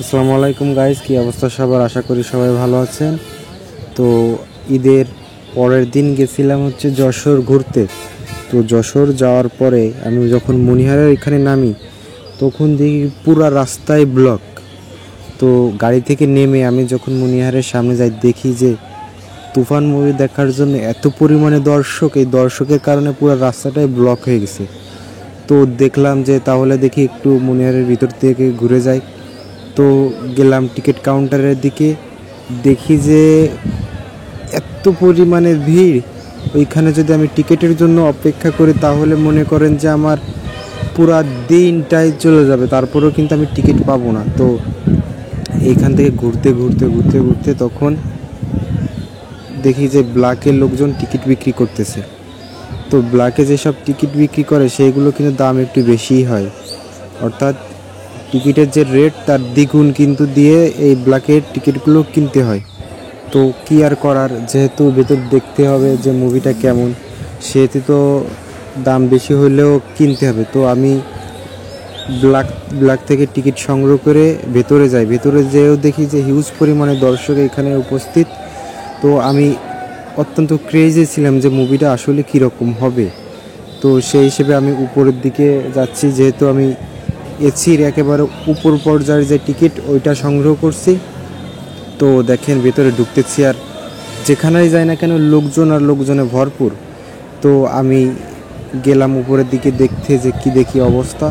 আসসালামু আলাইকুম গাইস, কি অবস্থা সবার? আশা করি সবাই ভালো আছেন। তো ঈদের পরের দিন গেছিলাম হচ্ছে যশোর ঘুরতে। তো যশোর যাওয়ার পরে আমি যখন মনিহারের এখানে নামি তখন দেখি পুরা রাস্তায় ব্লক। তো গাড়ি থেকে নেমে আমি যখন মনিহারের সামনে যাই দেখি যে তুফান মুভি দেখার জন্য এত পরিমাণে দর্শক, এই দর্শকের কারণে পুরো রাস্তাটাই ব্লক হয়ে গেছে। তো দেখলাম যে তাহলে দেখি একটু মনিহারের ভিতর থেকে ঘুরে যাই। তো গেলাম টিকিট কাউন্টারের দিকে, দেখি যে এত পরিমাণে ভিড়। ওইখানে যদি আমি টিকিটের জন্য অপেক্ষা করি তাহলে মনে করেন যে আমার পুরা দিনটাই চলে যাবে, তারপরেও কিন্তু আমি টিকিট পাবো না। তো এইখান থেকে ঘুরতে ঘুরতে ঘুরতে ঘুরতে তখন দেখি যে ব্ল্যাকের লোকজন টিকিট বিক্রি করতেছে। তো ব্ল্যাকে যেসব টিকিট বিক্রি করে সেইগুলো কিন্তু দাম একটু বেশিই হয়, অর্থাৎ টিকিটের যে রেট তার দ্বিগুণ কিন্তু দিয়ে এই ব্ল্যাকের টিকিটগুলো কিনতে হয়। তো কি আর করার, যেহেতু ভেতর দেখতে হবে যে মুভিটা কেমন, সেহেতু তো দাম বেশি হলেও কিনতে হবে। তো আমি ব্ল্যাক থেকে টিকিট সংগ্রহ করে ভেতরে যাই। ভেতরে যেয়েও দেখি যে হিউজ পরিমাণে দর্শক এখানে উপস্থিত। তো আমি অত্যন্ত ক্রেজি ছিলাম যে মুভিটা আসলে কীরকম হবে। তো সেই হিসেবে আমি উপরের দিকে যাচ্ছি, যেহেতু আমি এসির একেবারে উপর পর্যায়ের যে টিকিট ওইটা সংগ্রহ করছি। তো দেখেন ভেতরে ঢুকতেছি, আর যেখানেই যাই না কেন লোকজন আর লোকজনে ভরপুর। তো আমি গেলাম উপরের দিকে দেখতে যে কি দেখি অবস্থা।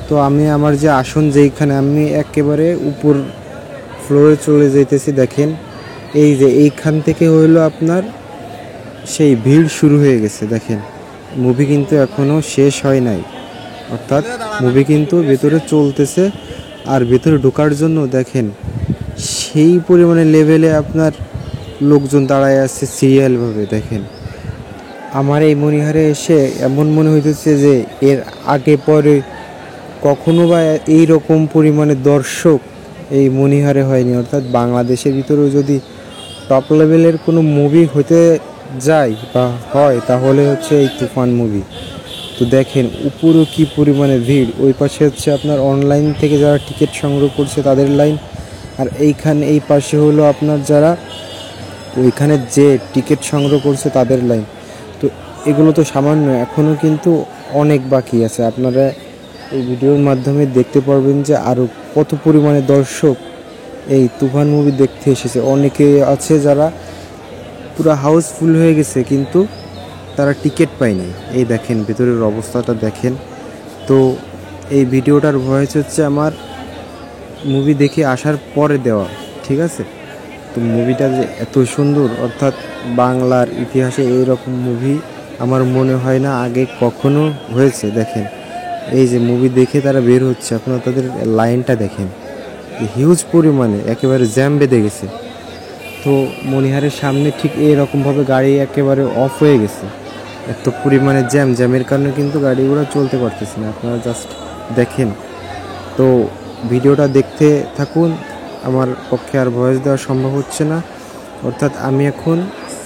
তো আমি আমার যে আসন যেইখানে, আমি একেবারে উপর ফ্লোরে চলে যেতেছি। দেখেন এই যে এইখান থেকে হইলো আপনার সেই ভিড় শুরু হয়ে গেছে। দেখেন মুভি কিন্তু এখনও শেষ হয় নাই, অর্থাৎ মুভি কিন্তু ভেতরে চলতেছে। আর ভেতরে ঢোকার জন্য দেখেন সেই পরিমাণে লেভেলে আপনার লোকজন দাঁড়ায় আছে সিরিয়ালভাবে। দেখেন আমার এই মনিহারে এসে এমন মনে হইতেছে যে এর আগে পরে কখনো বা এইরকম পরিমাণে দর্শক এই মনিহারে হয়নি। অর্থাৎ বাংলাদেশের ভিতরেও যদি টপ লেভেলের কোনো মুভি হতে যায় বা হয় তাহলে হচ্ছে এই তুফান মুভি। তো দেখেন উপরও কি পরিমাণে ভিড়। ওই পাশে হচ্ছে আপনার অনলাইন থেকে যারা টিকিট সংগ্রহ করছে তাদের লাইন, আর এইখানে এই পাশে হলো আপনার যারা ওইখানে যে টিকিট সংগ্রহ করছে তাদের লাইন। তো এগুলো তো সামান্য, এখনও কিন্তু অনেক বাকি আছে। আপনারা এই ভিডিওর মাধ্যমে দেখতে পারবেন যে আরও কত পরিমাণে দর্শক এই তুফান মুভি দেখতে এসেছে। অনেকে আছে যারা পুরো হাউসফুল হয়ে গেছে কিন্তু তারা টিকিট পায়নি। এই দেখেন ভেতরের অবস্থাটা দেখেন। তো এই ভিডিওটার ভয়েস হচ্ছে আমার মুভি দেখে আসার পরে দেওয়া, ঠিক আছে? তো মুভিটা যে এত সুন্দর, অর্থাৎ বাংলার ইতিহাসে এইরকম মুভি আমার মনে হয় না আগে কখনো হয়েছে। দেখেন এই যে মুভি দেখে তারা বের হচ্ছে, আপনারা তাদের লাইনটা দেখেন, হিউজ পরিমাণে একেবারে জ্যাম বেঁধে গেছে। তো মনিহারের সামনে ঠিক এইরকমভাবে গাড়ি একেবারে অফ হয়ে গেছে, এত পরিমাণে জ্যামের কারণে কিন্তু গাড়িগুলো চলতে পারতেছে না। আপনারা জাস্ট দেখেন। তো ভিডিওটা দেখতে থাকুন, আমার পক্ষে আর ভয়েস দেওয়া সম্ভব হচ্ছে না। অর্থাৎ আমি এখন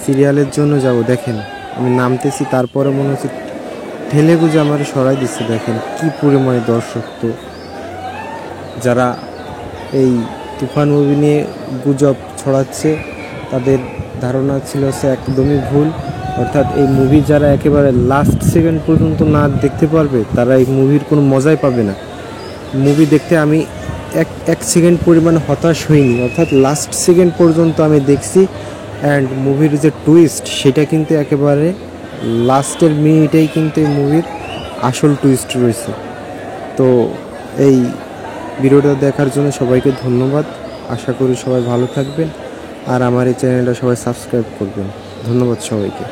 সিরিয়ালের জন্য যাব। দেখেন আমি নামতেছি, তারপরে মনে হচ্ছে ঠেলে গুজে আমার সরাই দিচ্ছে। দেখেন কি পরিমাণে দর্শক। তো যারা এই তুফান মুভি নিয়ে গুজব ছড়াচ্ছে তাদের ধারণা ছিল সে একদমই ভুল। অর্থাৎ এই মুভি যারা একেবারে লাস্ট সেকেন্ড পর্যন্ত না দেখতে পারবে তারা এই মুভির কোনো মজাই পাবে না। মুভি দেখতে আমি এক সেকেন্ড পরিমাণ হতাশ হইনি, অর্থাৎ লাস্ট সেকেন্ড পর্যন্ত আমি দেখছি। অ্যান্ড মুভির যে টুইস্ট সেটা কিন্তু একেবারে লাস্টের মিনিটেই কিন্তু এই মুভির আসল টুইস্ট রয়েছে। তো এই ভিডিওটা দেখার জন্য সবাইকে ধন্যবাদ। আশা করি সবাই ভালো থাকবেন, আর আমার এই চ্যানেলটা সবাই সাবস্ক্রাইব করবেন। ধন্যবাদ সবাইকে।